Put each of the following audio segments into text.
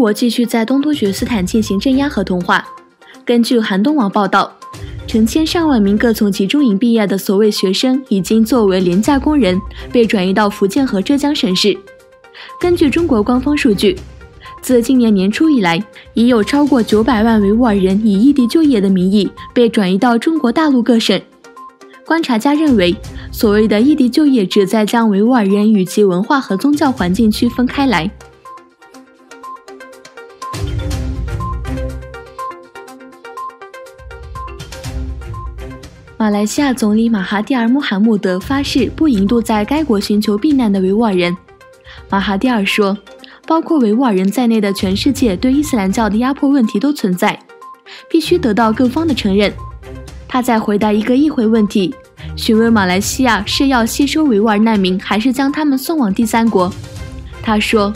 国继续在东突厥斯坦进行镇压和同化。根据韩东网报道，成千上万名各从集中营毕业的所谓学生已经作为廉价工人被转移到福建和浙江省市。根据中国官方数据，自今年年初以来，已有超过900万维吾尔人以异地就业的名义被转移到中国大陆各省。观察家认为，所谓的异地就业旨在将维吾尔人与其文化和宗教环境区分开来。马来西亚总理马哈蒂尔·穆罕默德发誓不引渡在该国寻求避难的维吾尔人。马哈蒂尔说，包括维吾尔人在内的全世界对伊斯兰教的压迫问题都存在，必须得到各方的承认。他在回答一个议会问题，询问马来西亚是要吸收维吾尔难民，还是将他们送往第三国。他说，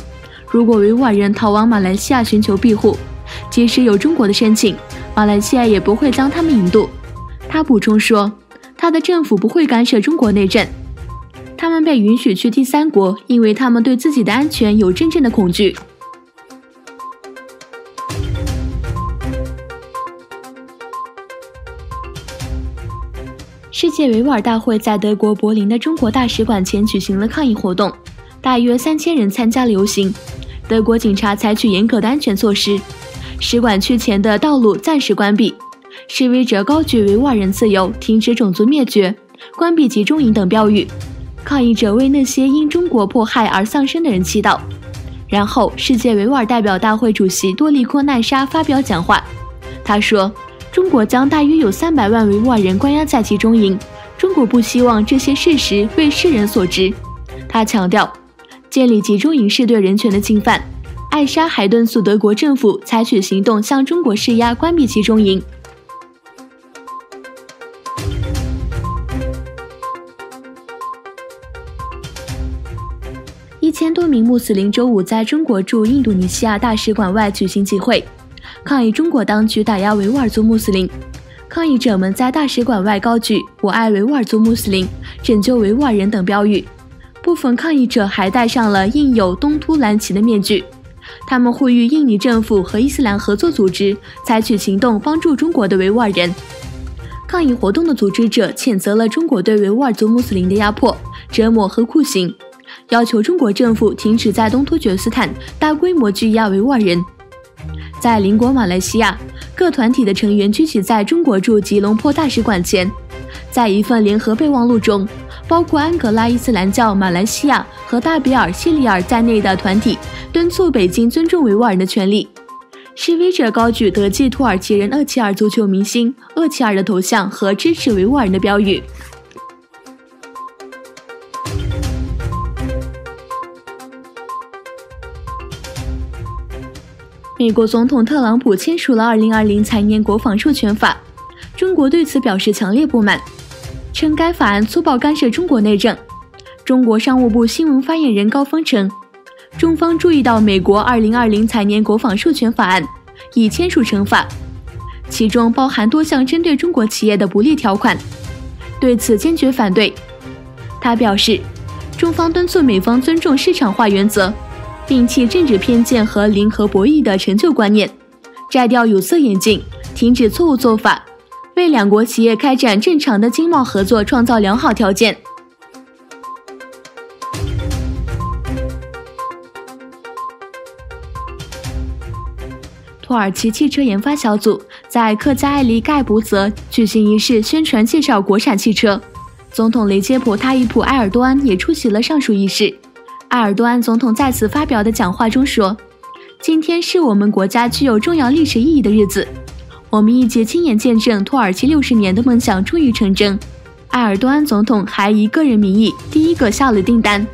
如果维吾尔人逃往马来西亚寻求庇护，即使有中国的申请，马来西亚也不会将他们引渡。他补充说，他的政府不会干涉中国内政。他们被允许去第三国，因为他们对自己的安全有真正的恐惧。世界维吾尔大会在德国柏林的中国大使馆前举行了抗议活动，大约3000人参加了游行。德国警察采取严格的安全措施，使馆区前的道路暂时关闭。示威者高举维吾尔人自由、停止种族灭绝、关闭集中营等标语，抗议者为那些因中国迫害而丧生的人祈祷。然后，世界维吾尔代表大会主席多利阔奈沙发表讲话，他说，中国将大约有300万维吾尔人关押在集中营，中国不希望这些事实为世人所知。他强调，建立集中营是对人权的侵犯。艾莎还敦促德国政府采取行动向中国施压，关闭集中营。1000多名穆斯林周五在中国驻印度尼西亚大使馆外举行集会，抗议中国当局打压维吾尔族穆斯林。抗议者们在大使馆外高举“我爱维吾尔族穆斯林，拯救维吾尔人”等标语。部分抗议者还戴上了印有东突蓝旗的面具。他们呼吁印尼政府和伊斯兰合作组织采取行动帮助中国的维吾尔人。抗议活动的组织者谴责了中国对维吾尔族穆斯林的压迫、折磨和酷刑，要求中国政府停止在东突厥斯坦大规模拘押维吾尔人。在邻国马来西亚，各团体的成员聚集在中国驻吉隆坡大使馆前。在一份联合备忘录中，包括安哥拉伊斯兰教马来西亚和大比尔西里尔在内的团体敦促北京尊重维吾尔人的权利。示威者高举德籍土耳其人厄齐尔足球明星厄齐尔的头像和支持维吾尔人的标语。美国总统特朗普签署了2020财年国防授权法，中国对此表示强烈不满，称该法案粗暴干涉中国内政。中国商务部新闻发言人高峰称，中方注意到美国2020财年国防授权法案已签署成法，其中包含多项针对中国企业的不利条款，对此坚决反对。他表示，中方敦促美方尊重市场化原则，摒弃政治偏见和零和博弈的陈旧观念，摘掉有色眼镜，停止错误做法，为两国企业开展正常的经贸合作创造良好条件。土耳其汽车研发小组在克加埃里盖卜泽举行仪式，宣传介绍国产汽车。总统雷杰普·塔伊普·埃尔多安也出席了上述仪式。埃尔多安总统在此发表的讲话中说，今天是我们国家具有重要历史意义的日子，我们一起亲眼见证土耳其60年的梦想终于成真。埃尔多安总统还以个人名义第一个下了订单。